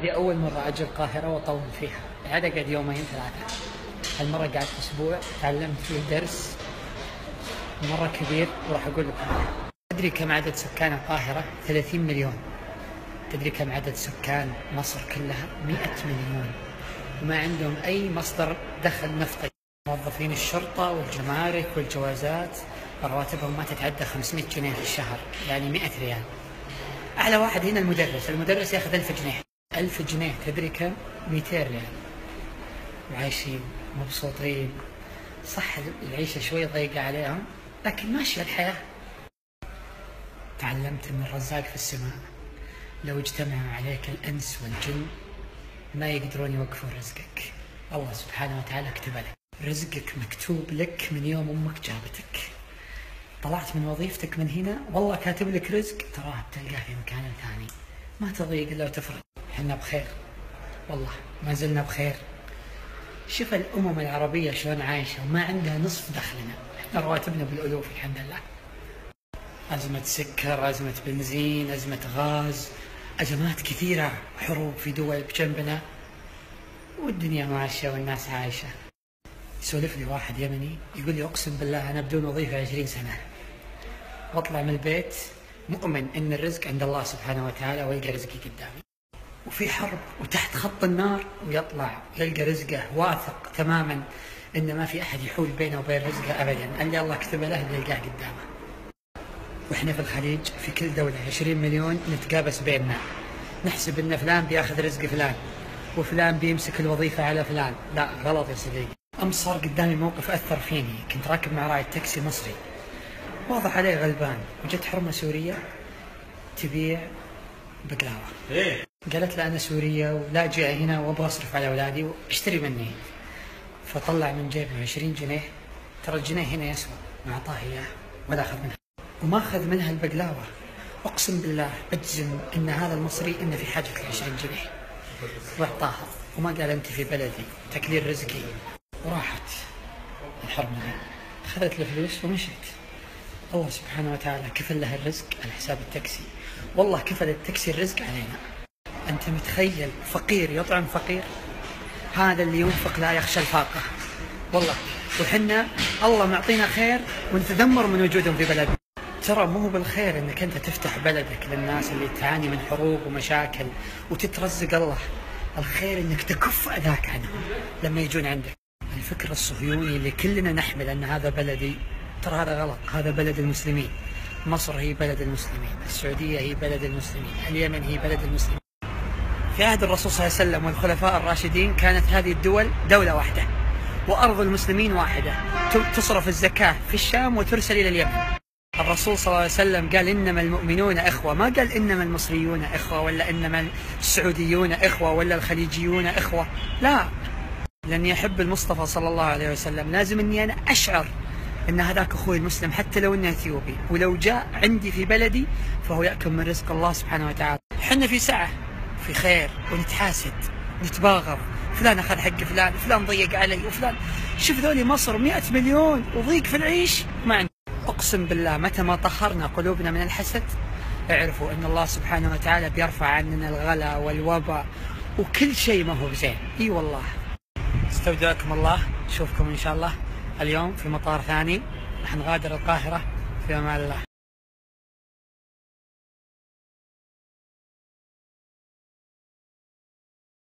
هذه أول مرة أجي القاهرة وأطول فيها، العادة قاعد يومين ثلاثة. هالمرة قعدت أسبوع تعلمت فيه درس مرة كبير وراح أقول لكم. تدري كم عدد سكان القاهرة؟ 30 مليون. تدري كم عدد سكان مصر كلها؟ 100 مليون. وما عندهم أي مصدر دخل نفطي. موظفين الشرطة والجمارك والجوازات رواتبهم ما تتعدى 500 جنيه في الشهر، يعني 100 ريال. أعلى واحد هنا المدرس ياخذ 1000 جنيه. 1000 جنيه تدري كم؟ 200 ريال. وعايشين مبسوطين. صح العيشة شوي ضيقة عليهم لكن ماشية الحياة. تعلمت أن الرزاق في السماء، لو اجتمعوا عليك الإنس والجن ما يقدرون يوقفون رزقك. الله سبحانه وتعالى كتب لك رزقك، مكتوب لك من يوم أمك جابتك. طلعت من وظيفتك من هنا والله كاتب لك رزق تراه بتلقاه في مكان ثاني. ما تضيق إلا وتفرج. حنا بخير والله، ما زلنا بخير. شوف الأمم العربية شلون عايشة وما عندها نصف دخلنا. احنا رواتبنا بالألوف الحمد لله. أزمة سكر، أزمة بنزين، أزمة غاز، أزمات كثيرة، حروب في دول بجنبنا، والدنيا ماشية والناس عايشة. يسولف لي واحد يمني يقول لي أقسم بالله أنا بدون وظيفة 20 سنة واطلع من البيت مؤمن ان الرزق عند الله سبحانه وتعالى والقى رزقي قدامي، وفي حرب وتحت خط النار ويطلع يلقى رزقه، واثق تماما ان ما في احد يحول بينه وبين رزقه ابدا، اللي الله كتب له اللي يلقاه قدامه. واحنا في الخليج في كل دوله 20 مليون نتقابس بيننا، نحسب ان فلان بياخذ رزق فلان وفلان بيمسك الوظيفه على فلان. لا غلط يا صديقي. امس صار قدامي موقف اثر فيني. كنت راكب مع راعي تاكسي مصري واضح عليه غلبان، وجت حرمة سورية تبيع بقلاوة. قالت له أنا سورية ولا جاي هنا وأبغى أصرف على أولادي واشتري مني. فطلع من جيبه 20 جنيه، ترى الجنيه هنا يسوى، ما أعطاه إياه ولا أخذ منها، وما أخذ منها البقلاوة. أقسم بالله أجزم أن هذا المصري إنه في حاجة ل 20 جنيه وأعطاها، وما قال أنت في بلدي تكليل رزقي. وراحت الحرمة دي أخذت الفلوس ومشيت. الله سبحانه وتعالى كفل لها الرزق على حساب التاكسي. والله كفل التاكسي الرزق علينا. أنت متخيل فقير يطعم فقير؟ هذا اللي ينفق لا يخشى الفاقة والله. وحنا الله معطينا خير ونتذمر من وجودهم في بلدنا. ترى مو بالخير أنك أنت تفتح بلدك للناس اللي تعاني من حروب ومشاكل وتترزق الله. الخير أنك تكف أذاك عنهم لما يجون عندك. الفكر الصهيوني اللي كلنا نحمل أن هذا بلدي، ترى هذا غلط. هذا بلد المسلمين. مصر هي بلد المسلمين، السعودية هي بلد المسلمين، اليمن هي بلد المسلمين. في عهد الرسول صلى الله عليه وسلم والخلفاء الراشدين كانت هذه الدول دولة واحدة وأرض المسلمين واحدة، تصرف الزكاة في الشام وترسل إلى اليمن. الرسول صلى الله عليه وسلم قال إنما المؤمنون إخوة، ما قال إنما المصريون إخوة ولا إنما السعوديون إخوة ولا الخليجيون إخوة. لا، لأني أحب المصطفى صلى الله عليه وسلم لازم إني أنا أشعر إن هذاك أخوي المسلم حتى لو إنه إثيوبي، ولو جاء عندي في بلدي فهو يأكل من رزق الله سبحانه وتعالى. حنا في سعة في خير ونتحاسد نتباغر، فلان أخذ حق فلان، فلان ضيق علي، وفلان. شوف ذولي مصر 100 مليون وضيق في العيش ما عندي. أقسم بالله متى ما طهرنا قلوبنا من الحسد اعرفوا إن الله سبحانه وتعالى بيرفع عننا الغلا والوباء وكل شيء ما هو بزين. إي والله. استودعكم الله، نشوفكم إن شاء الله اليوم في مطار ثاني، راح نغادر القاهرة في أمان الله.